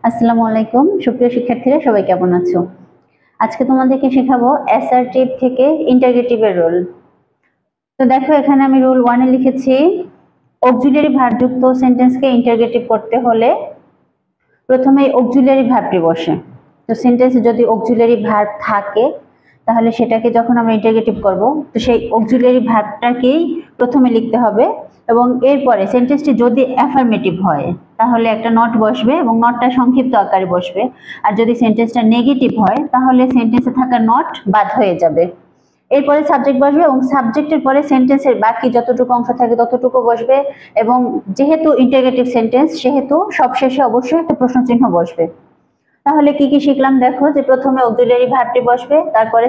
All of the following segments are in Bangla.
আসসালামু আলাইকুম সুপ্রিয় শিক্ষার্থীরা, সবাই কেমন আছো? আজকে তোমাদেরকে শেখাবো অ্যাসার্টিভ থেকে ইন্টারগেটিভের রুল। তো দেখো, এখানে আমি রুল 1 এ লিখেছি অক্সিলিয়ারি ভার্বযুক্ত সেন্টেন্সকে ইন্টারগেটিভ করতে হলে প্রথমে অক্সিলিয়ারি ভার্বটি বসে। তো সেন্টেন্সে যদি অক্সিলিয়ারি ভার্ব থাকে তাহলে সেটাকে যখন আমরা ইন্টারগেটিভ করব, তো সেই অক্সিলিয়ারি ভার্বটাকেই প্রথমে লিখতে হবে এবং এরপরে সেন্টেন্সটি যদি অ্যাফার্মেটিভ হয় তাহলে একটা নট বসবে এবং নটটা সংক্ষিপ্ত আকারে বসবে। আর যদি সেন্টেন্সটা নেগেটিভ হয় তাহলে সেন্টেন্সে থাকা নট বাদ হয়ে যাবে। এরপরে সাবজেক্ট বসবে এবং সাবজেক্টের পরে সেন্টেন্সের বাকি যতটুকু অংশ থাকে ততটুকু বসবে। এবং যেহেতু ইন্টারগেটিভ সেন্টেন্স সেহেতু সবশেষে অবশ্যই একটা প্রশ্নচিহ্ন বসবে। তাহলে কি কি শিখলাম দেখো, যে প্রথমে অক্সিলিয়ারি ভার্বটি বসবে, তারপরে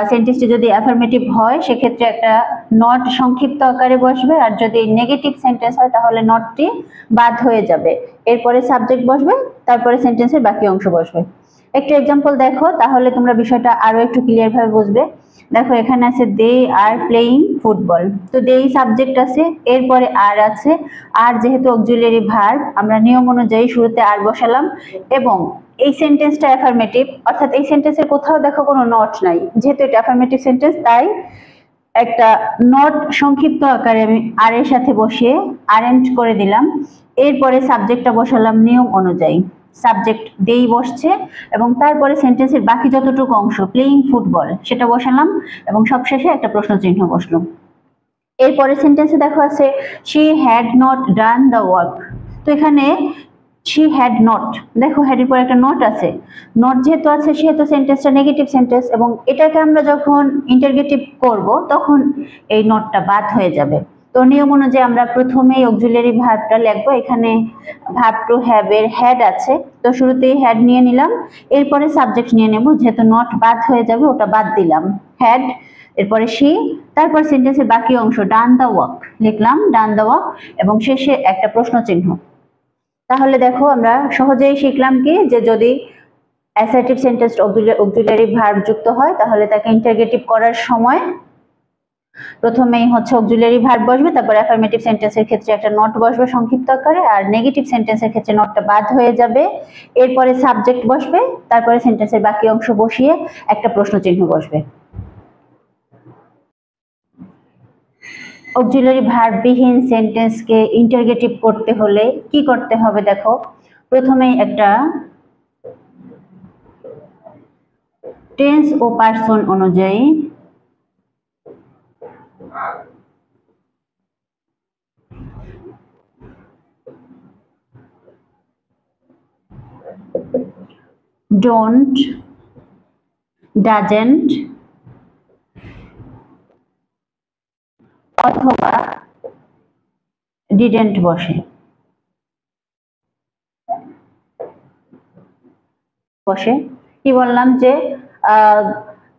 সেন্টেন্সটি যদি অ্যাফার্মেটিভ হয় সেক্ষেত্রে একটা নট সংক্ষিপ্ত আকারে বসবে, আর যদি নেগেটিভ সেন্টেন্স হয় তাহলে নটটি বাদ হয়ে যাবে। এরপরে সাবজেক্ট বসবে, তারপরে সেন্টেন্সের বাকি অংশ বসবে। একটু এক্সাম্পল দেখো, তাহলে তোমরা বিষয়টা আরো একটু ক্লিয়ার ভাবে বুঝবে। দেখো, এখানে আছে দে আর প্লেইং ফুটবল। তো দেই সাবজেক্ট আছে, এরপরে আর আছে। আর যেহেতু অক্সিলিয়ারি ভার্ব, আমরা নিয়ম অনুযায়ী শুরুতে আর বসালাম এবং এই সেন্টেন্সটা অ্যাফার্মেটিভ, অর্থাৎ এই সেন্টেন্সের কোথাও দেখো কোনো নট নাই। যেহেতু এটা অ্যাফার্মেটিভ সেন্টেন্স, তাই একটা নট সংক্ষিপ্ত আকারে আমি আর এর সাথে বসিয়ে আরেঞ্জ করে দিলাম। এরপরে সাবজেক্টটা বসালাম নিয়ম অনুযায়ী। সাবজেক্ট দেই বসছে এবং তারপরে সেন্টেন্সের বাকি যতটুকু অংশ প্লেইং ফুটবল সেটা বসালাম এবং সবশেষে একটা প্রশ্ন চিহ্ন বসলো। এরপরে সেন্টেন্সে দেখো আছে she had not done the work. তো এখানে শি হ্যাড নট, দেখো হ্যাডের পরে একটা নট আছে। নট যেহেতু আছে সেহেতু সেন্টেন্সটা নেগেটিভ সেন্টেন্স এবং এটাকে আমরা যখন ইন্টারগেটিভ করব তখন এই নটটা বাদ হয়ে যাবে। তো নিয়ম অনুযায়ী আমরা প্রথমেই অক্সিলিয়ারি ভার্বটা লিখবো। এখানে ভার্ব টু হ্যাভ এর হ্যাড আছে, তো শুরুতেই হ্যাড নিয়ে নিলাম। এরপরে সাবজেক্ট নিয়ে নেব, যেহেতু নট বাদ হয়ে যাবে ওটা বাদ দিলাম, হ্যাড। এরপরে শি, তারপর সেন্টেন্সের বাকি অংশ ডান দ্য ওয়ার্ক লিখলাম, ডান দ্য ওয়ার্ক এবং শেষে একটা প্রশ্ন চিহ্ন। তাহলে দেখো আমরা সহজেই শিখলাম কি, যে যদি অ্যাসার্টিভ সেন্টেন্স অক্সিলিয়ারি ভার্ব যুক্ত হয় তাহলে তাকে ইন্টারগেটিভ করার সময় প্রথমেই অক্সিলিয়ারি ভার্ব বসবে, তারপর অ্যাফার্মেটিভ সেন্টেন্সের ক্ষেত্রে একটা নট বসবে সংক্ষিপ্ত আকারে, আর নেগেটিভ সেন্টেন্সের ক্ষেত্রে নটটা বাদ হয়ে যাবে। এরপরে সাবজেক্ট বসবে, তারপরে সেন্টেন্সের বাকি অংশ বসিয়ে একটা প্রশ্ন চিহ্ন বসবে। অক্সিলিয়ারি ভার্ব বিহীন সেন্টেন্সকে ইন্টারগেটিভ করতে হলে কি করতে হবে দেখো, প্রথমেই একটা টেন্স ও পার্সন অনুযায়ী ডোন্ট, ডাজেন্ট অথবা ডিডেন্ট বসে। কি বললাম, যে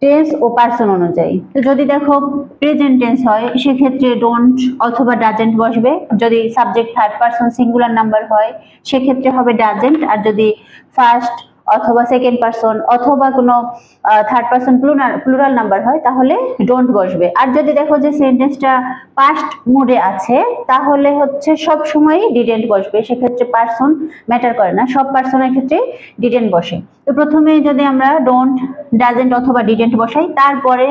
টেন্স ও পার্সন অনুযায়ী। তো যদি দেখো প্রেজেন্ট টেন্স হয় সেক্ষেত্রে ডোন্ট অথবা ডাজেন্ট বসবে। যদি subject third person singular number হয় সেক্ষেত্রে হবে ডাজেন্ট। আর যদি ফার্স্ট অথবা সেকেন্ড পার্সন অথবা কোনো থার্ড পার্সন প্লুরাল নাম্বার হয় তাহলে ডোন্ট বসবে। আর যদি দেখো যে সেন্টেন্সটা পাস্ট মুডে আছে তাহলে সব সময় ডিডেন্ট বসবে। সেক্ষেত্রে পার্সন ম্যাটার করে না, সব পার্সনের ক্ষেত্রে ডিডেন্ট বসে। তো প্রথমে যদি আমরা ডোন্ট, ডাজেন্ট অথবা ডিডেন্ট বসাই, তারপরে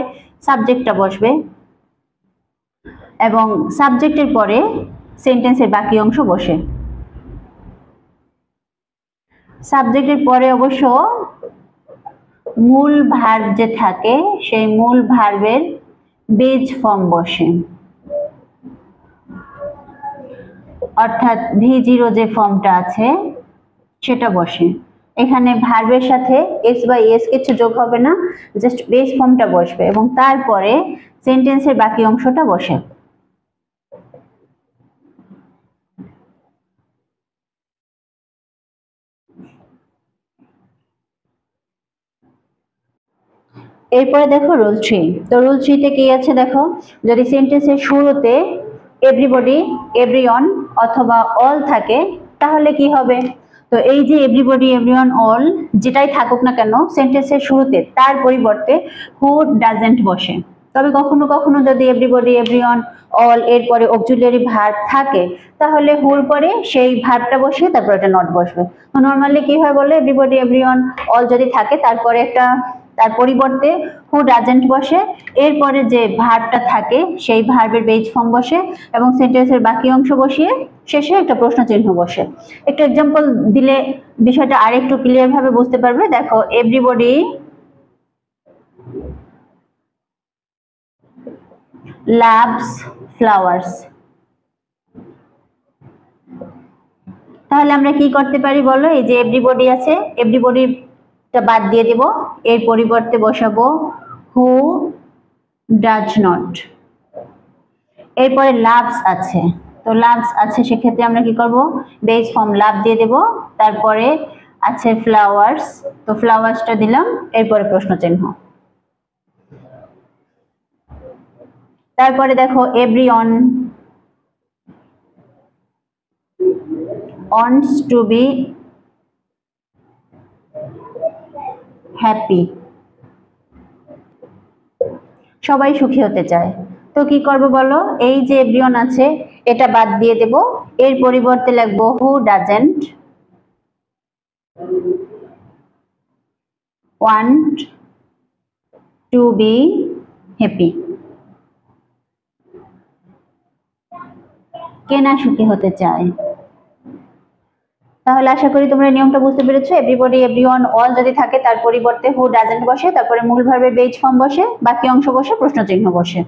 সাবজেক্টটা বসবে এবং সাবজেক্টের পরে সেন্টেন্সের বাকি অংশ বসে। সাবজেক্টের পরে অবশ্য মূল ভার্ব যে থাকে সেই মূল ভার্বের বেজ ফর্ম বসে, অর্থাৎ V0 যে ফর্মটা আছে সেটা বসে। এখানে ভার্বের সাথে এস বা এস কিছু যোগ হবে না, জাস্ট বেস ফর্মটা বসবে এবং তারপরে সেন্টেন্সের বাকি অংশটা বসে। এরপরে দেখো রুল 3। তো রুল 3 তে কি আছে দেখো, যদি সেন্টেন্সের শুরুতে এভরিবডি, এভরিওয়ান অথবা অল থাকে তাহলে কি হবে। তো এই যে এভরিবডি, এভরিওয়ান, অল যেটাই থাকুক না কেন সেন্টেন্সের শুরুতে তার পরিবর্তে হু, ডাজেন্ট বসে। তবে কখনো কখনো যদি এভরিবডি, এভরিওয়ান, অল এর পরে অক্সিলিয়ারি ভার্ব থাকে তাহলে হুর পরে সেই ভার্বটা বসিয়ে তারপর একটা নট বসবে। তো নরমালি কি হয় বলে এভরিবডি, এভরিওয়ান, অল যদি থাকে তারপরে একটা তার পরিবর্তে হু ডাজেন্ট বসে, এরপরে যে ভার্বটা থাকে সেই ভার্বের বেজ ফর্ম বসে এবং সেন্টেন্সের বাকি অংশ বসিয়ে শেষে একটা প্রশ্ন চিহ্ন বসে। একটা এক্সাম্পল দিলে বিষয়টা আরেকটু ক্লিয়ার ভাবে বুঝতে পারবে। দেখো, এভরিবডি loves flowers। তাহলে আমরা কি করতে পারি বলো, এই যে এভরিবডি আছে, এভরিবডিটা বাদ দিয়ে দেব, এর পরিবর্তে বসাবো হু ডাজ নট। এরপরে লাভস আছে, তো লাভস আছে সেক্ষেত্রে আমরা কি করব, বেস ফর্ম লাভ দিয়ে দেব, তারপরে আছে ফ্লাওয়ার্স, তো ফ্লাওয়ার্সটা দিলাম, এরপরে প্রশ্ন চিহ্ন। তারপরে দেখো everyone wants to be happy। সবাই সুখী হতে চায়, তো কি করব বলো, এই যে এভরিওয়ান আছে এটা বাদ দিয়ে দেব, এর পরিবর্তে লিখবো who doesn't want to be happy। কে না সুখী হতে চায়। তাহলে আশা করি তোমরা নিয়মটা বুঝতে পেরেছো। এভরিবডি, এভরিওয়ান, অল যদি থাকে তার পরিবর্তে হু ডাজেন্ট বসে, তারপরে মূল ভার্বের বেজ ফর্ম বসে, বাকি অংশ বসে প্রশ্ন চিহ্ন বসে।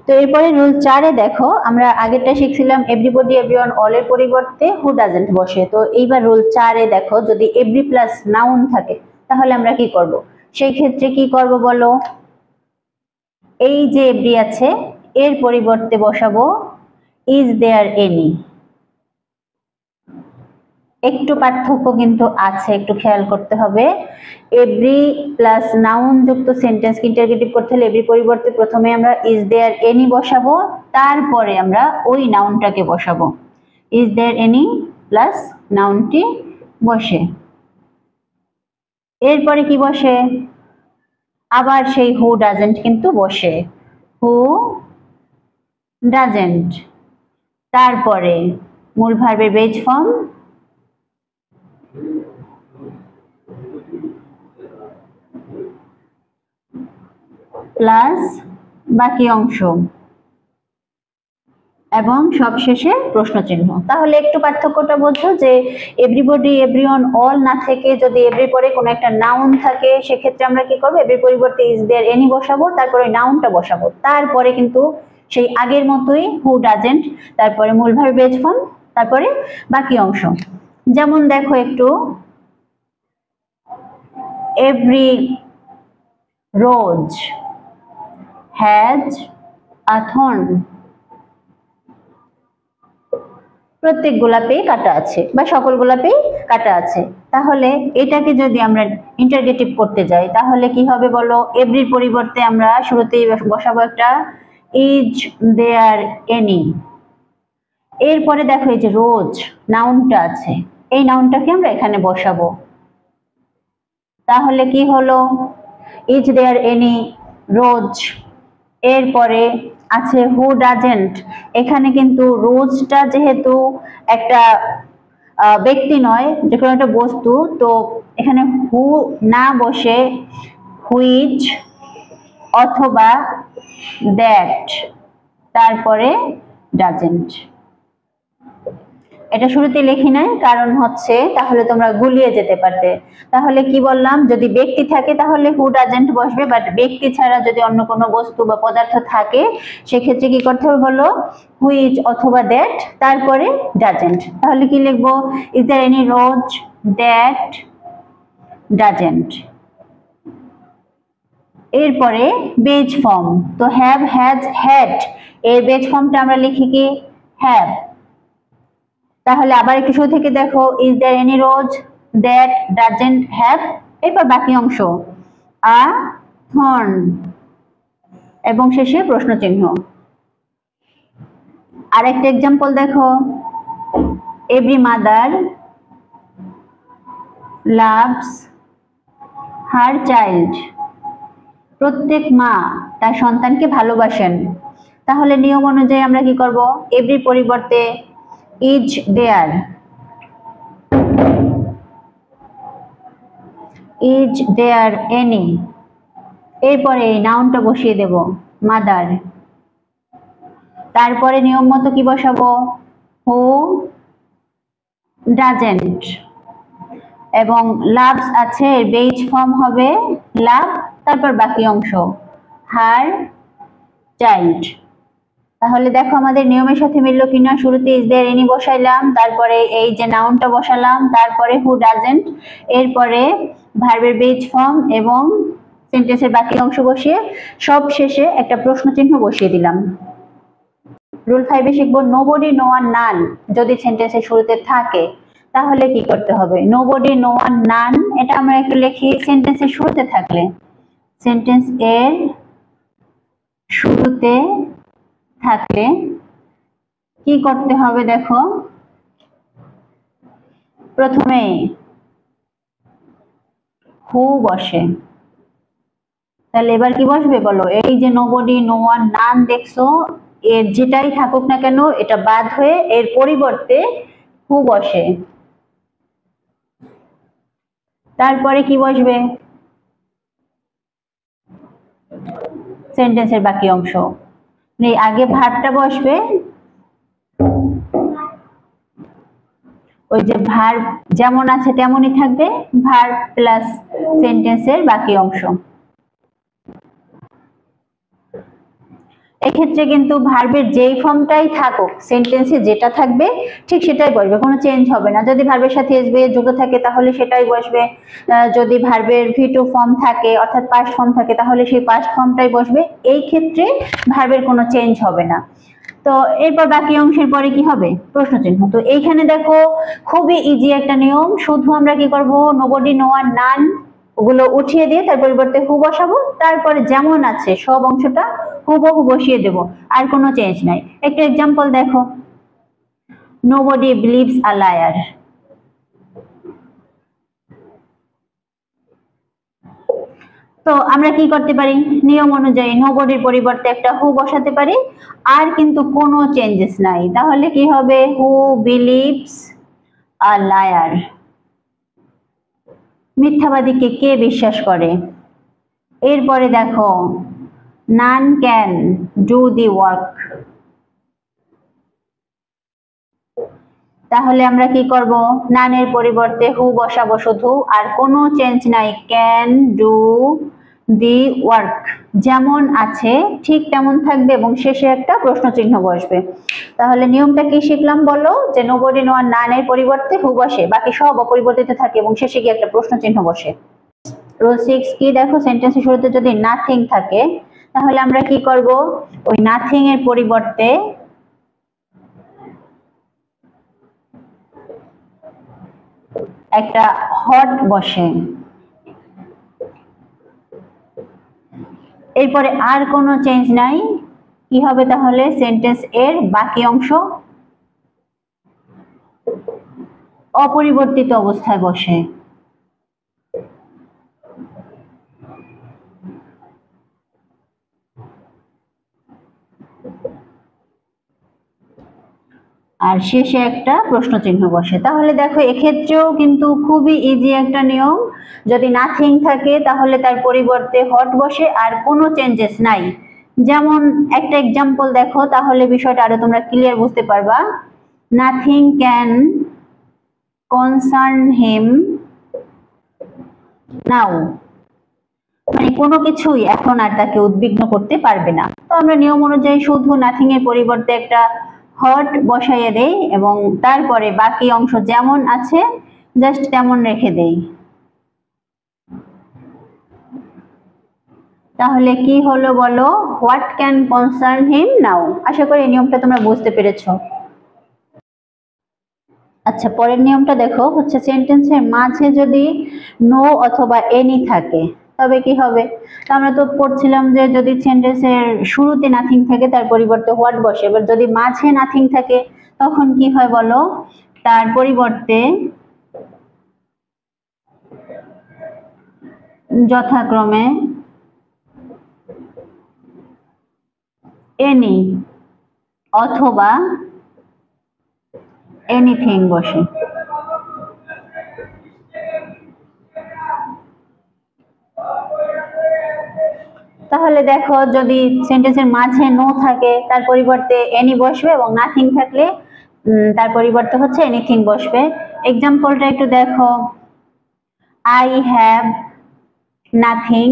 তো এরপরে রুল 4 এ দেখো, আমরা আগেরটা শিখছিলাম এভরিবডি, এভরিওয়ান, অল এর পরিবর্তে হু ডাজেন্ট বসে। তো এইবার রুল 4 এ দেখো, যদি এভরি প্লাস নাউন থাকে তাহলে আমরা কি করব, সেই ক্ষেত্রে কি করব বলো, এই যে এভরি আছে এর পরিবর্তে বসাবো ইজ দেয়ার এনি। একটু পার্থক্য কিন্তু আছে, একটু খেয়াল করতে হবে। এভরি প্লাস নাউন যুক্ত সেন্টেন্স ইন্টারগেটিভ করতে হলে এভরি পরিবর্তে প্রথমে আমরা ইজ দেয়ার এনি বসাবো, তারপরে আমরা ওই নাউনটাকে বসাবো। ইজ দেয়ার এনি প্লাস নাউনটি বসে, এরপরে কি বসে, আবার সেই হু ডাজেন্ট কিন্তু বসে, হু ডাজেন্ট, তারপরে মূল ভার্বের বেজ ফর্ম প্লাস বাকি অংশ এবং সবশেষে প্রশ্ন চিহ্ন। তাহলে একটু পার্থক্যটা বোঝো যে এভরিবডি, এভরিওয়ান, অল না থেকে যদি এভরি পরে কোনো একটা নাউন থাকে সেক্ষেত্রে আমরা কি করবো, এভরির পরিবর্তে ইজ দেয়ার এনি বসাবো, তারপরে নাউনটা বসাবো, তারপরে কিন্তু সেই আগের মতোই হু ডাজেন্ট, তারপরে মূল ভার্ব বেজ ফর্ম, তারপরে বাকি অংশ। যেমন দেখো একটু, every rose has a thorn. প্রত্যেক গোলাপেই কাঁটা আছে বা সকল গোলাপেই কাঁটা আছে। তাহলে এটাকে যদি আমরা ইন্টারগেটিভ করতে যাই তাহলে কি হবে বলো, এভরির পরিবর্তে আমরা শুরুতেই বসাবো একটা ইজ দেয়ার এনি। এরপরে দেখো এই যে রোজ নাউনটা আছে, এই নাউনটাকে আমরা এখানে বসাবো। তাহলে কি হলো, ইজ দেয়ার এনি রোজ, এরপরে আছে হু ডাজেন্ট। এখানে কিন্তু রোজটা যেহেতু একটা ব্যক্তি নয়, যে কোনো একটা বস্তু, তো এখানে হু না বসে হুইচ অথবা দ্যাট, তারপরে ডাজেন্ট। এটা শুরুতে লিখি নাই, কারণ হচ্ছে তাহলে তোমরা গুলিয়ে যেতে পারতে। তাহলে কি বললাম, যদি ব্যক্তি থাকে তাহলে হু ডাজেন্ট বসবে, বাট ব্যক্তি ছাড়া যদি অন্য কোনো বস্তু বা পদার্থ থাকে সেক্ষেত্রে কি করতে হবে বলো, হুইচ অথবা দ্যাট, তারপরে ডাজেন্ট। তাহলে কি লিখবো, is there any rose that doesn't. এরপরে বেজ ফর্ম, তো হ্যাভ, হ্যাজ, হ্যাড, এর বেজ ফর্মটা আমরা লিখি কি হ্যাভ। তাহলে আবার একটু শুরু থেকে দেখো, is there any rose that doesn't have, এরপর বাকি অংশ আ থর্ন এবং শেষে প্রশ্ন চিহ্ন। আরেকটা এক্সাম্পল দেখো, every mother loves her child. প্রত্যেক মা তার সন্তানকে ভালোবাসেন। তাহলে নিয়ম অনুযায়ী আমরা কি করব, এভরি পরিবর্তে is there, is there any, এরপরে নাউনটা বসিয়ে দেব মাদার। তারপরে নিয়ম মতো কি বসাবো, হু ডাজেন্ট, এবং লাভস আছে, এর বেজ ফর্ম হবে লাভ, তারপর বাকি অংশ হার চাইল্ড। তাহলে দেখো আমাদের নিয়মের সাথে মিললো কিনা, শুরুতে ইজ দেয়ার এনি বসাইলাম, তারপরে এই যে নাউনটা বসালাম, তারপরে হু ডাজেন্ট, এরপরে ভার্বের বেজ ফর্ম এবং সেন্টেন্সের বাকি অংশ বসিয়ে সব শেষে একটা প্রশ্ন চিহ্ন বসিয়ে দিলাম। রুল 5 এ শিখবো নোবডি, নো ওয়ান, নান যদি সেন্টেন্সের শুরুতে থাকে তাহলে কি করতে হবে। নোবডি, নো ওয়ান, নান এটা আমরা একটু লিখি, সেন্টেন্সের শুরুতে থাকলে, সেন্টেন্স এর শুরুতে থাকলে কি করতে হবে দেখো, প্রথমে হু বসে। তাহলে এবার কি বসবে বলো, এই যে নোবডি, নো ওয়ান, নান দেখছো, এর যেটাই থাকুক না কেন এটা বাদ হয়ে এর পরিবর্তে হু বসে। তারপরে কি বসবে, সেন্টেন্সের বাকি অংশ, আগে ভার্বটা বসবে, ওই যে ভার্ব যেমন আছে তেমনই থাকবে, ভার্ব প্লাস সেন্টেন্সের বাকি অংশ। এক্ষেত্রে কিন্তু ভার্বের যেই ফর্মটাই থাকুক সেন্টেন্সে যেটা থাকবে ঠিক সেটাই বসবে, কোনো চেঞ্জ হবে না। যদি ভার্বের সাথে এসবে যুক্ত থাকে তাহলে সেটাই বসবে, যদি ভার্বের V2 ফর্ম থাকে অর্থাৎ পাস্ট ফর্ম থাকে তাহলে সেই পাস্ট ফর্মটাই বসবে। এই ক্ষেত্রে ভার্বের কোনো চেঞ্জ হবে না। তো এরপর বাকি অংশের পরে কি হবে, প্রশ্ন চিহ্ন। তো এইখানে দেখো খুবই ইজি একটা নিয়ম, শুধু আমরা কি করব, নোবডি, নো ওয়ান, নান ওগুলো উঠিয়ে দিয়ে তার পরিবর্তে হু বসাবো, তারপরে যেমন আছে সব অংশটা হুবহু বসিয়ে দেব, আর কোনো চেঞ্জ নাই। একটা এক্সাম্পল দেখো, নোবডি বিলিভস আ লায়ার। তো আমরা কি করতে পারি, নিয়ম অনুযায়ী নোবডির পরিবর্তে একটা হু বসাতে পারি, আর কিন্তু কোনো চেঞ্জেস নাই। তাহলে কি হবে, হু বিলিভস আ লায়ার, মিথ্যাবাদীকে কে বিশ্বাস করে। এরপরে দেখো none can do the work, তাহলে আমরা কি করব, নানের পরিবর্তে হু বসাবো শুধু, আর কোনো চেঞ্জ নাই, ক্যান ডু দি ওয়ার্ক যেমন আছে ঠিক তেমন থাকবে এবং শেষে একটা প্রশ্ন চিহ্ন বসবে। তাহলে নিয়মটা কি শিখলাম বলো, যে নোবডি, নো ওয়ান, নানের পরিবর্তে হু বসে, বাকি সব অপরিবর্তিত থাকে এবং শেষে গিয়ে একটা প্রশ্ন চিহ্ন বসে। রুল 6 কি দেখো, সেন্টেন্সের শুরুতে যদি নাথিং থাকে তাহলে আমরা কি করব, ওই নাথিং এর পরিবর্তে একটা হট বসে। এরপরে আর কোনো চেঞ্জ নাই, কি হবে তাহলে, সেন্টেন্স এর বাকি অংশ অপরিবর্তিত অবস্থায় বসে। আর শেষে একটা প্রশ্ন চিহ্ন বসে। তাহলে দেখো এক্ষেত্রেও কিন্তু খুবই ইজি একটা নিয়ম, যদি নাথিং থাকে তাহলে তার পরিবর্তে হট বসে আর কোনো চেঞ্জেস নাই। যেমন একটা এক্সাম্পল দেখো, তাহলে বিষয়টা আরো তোমরা ক্লিয়ার বুঝতে পারবা। নাথিং ক্যান কনসার্ন হিম নাও, মানে কোনো কিছুই এখন আর তাকে উদ্বিগ্ন করতে পারবে না। তো আমরা নিয়ম অনুযায়ী শুধু নাথিং এর পরিবর্তে একটা হট বসাইয়ে দেই এবং তারপরে বাকি অংশ যেমন আছে জাস্ট তেমন রেখে দেই। তাহলে কি হলো বলো, হোয়াট ক্যান কনসার্ন হিম নাও। আশা করি এই নিয়মটা তোমরা বুঝতে পেরেছো। আচ্ছা, পরের নিয়মটা দেখো, হচ্ছে সেন্টেন্সের মাঝে যদি নো অথবা এনি থাকে তবে কি হবে। তো আমরা তো পড়ছিলাম যে যদি সেন্টেন্সের শুরুতে নাথিং থাকে তার পরিবর্তে হোয়াট বসে, এবার যদি মাঝে নাথিং থাকে তখন কি হয় বলো, তার পরিবর্তে যথাক্রমে এনি অথবা এনিথিং বসে। তাহলে দেখো যদি সেন্টেন্সের মাঝে নো থাকে তার পরিবর্তে এনি বসবে, এবং নাথিং থাকলে তার পরিবর্তে হচ্ছে এনিথিং বসবে। এক্সাম্পলটা একটু দেখো, I have nothing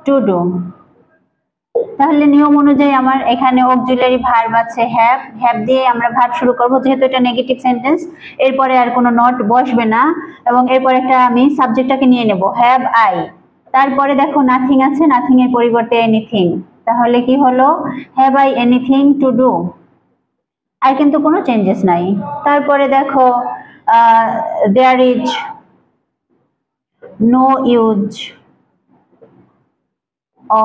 to do. তাহলে নিয়ম অনুযায়ী আমার এখানে অক্সিলারি ভার্ব আছে হ্যাভ, হ্যাভ দিয়ে আমরা ভার্ব শুরু করব, যেহেতু এটা নেগেটিভ সেন্টেন্স এরপরে আর কোনো নট বসবে না, এবং এরপর একটা আমি সাবজেক্টটাকে নিয়ে নেব হ্যাভ আই। তারপরে দেখো নাথিং আছে, নাথিং এর পরিবর্তে এনিথিং, তাহলে কি হলো have I anything to do, আর কিন্তু কোনো চেঞ্জেস নাই। তারপরে দেখো there is no use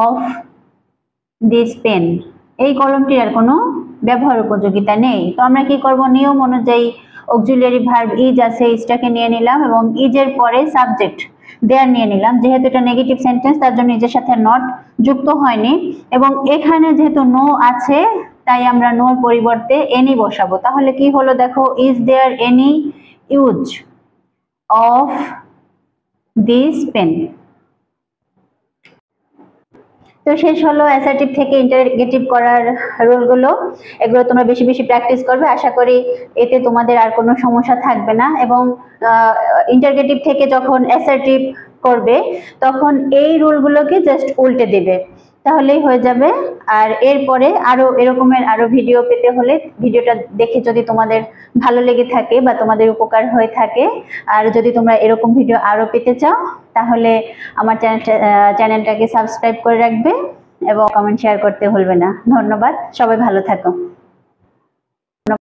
of this pen, এই কলমটির আর কোনো ব্যবহার উপযোগিতা নেই। তো আমরা কি করব, নিয়ম অনুযায়ী অক্সিলিয়ারি ভার্ব ইজ আছে, ইজটাকে নিয়ে নিলাম এবং ইজের পরে সাবজেক্ট দেয়ার নিয়ে নিলাম। যেহেতু এটা নেগেটিভ সেন্টেন্স তার জন্য ইজের সাথে নট যুক্ত হয়নি, এবং এখানে যেহেতু নো আছে তাই আমরা নোর পরিবর্তে এনি বসাবো। তাহলে কি হলো দেখো, is there any use of this pen. তো শেষ হলো অ্যাসার্টিভ থেকে ইন্টারগেটিভ করার রুলগুলো। এগুলো তোমরা বেশি বেশি প্র্যাকটিস করবে, আশা করি এতে তোমাদের আর কোনো সমস্যা থাকবে না। এবং ইন্টারগেটিভ থেকে যখন অ্যাসার্টিভ করবে তখন এই রুলগুলোকে জাস্ট উল্টে দেবে, তাহলেই হয়ে যাবে। আর এরপরে আরো এরকমের আরো ভিডিও পেতে হলে ভিডিওটা দেখে যদি তোমাদের ভালো লেগে থাকে বা তোমাদের উপকার হয়ে থাকে, আর যদি তোমরা এরকম ভিডিও আরো পেতে চাও তাহলে আমার চ্যানেলটাকে সাবস্ক্রাইব করে রাখবে এবং কমেন্ট শেয়ার করতে ভুলবে না। ধন্যবাদ, সবাই ভালো থাকো।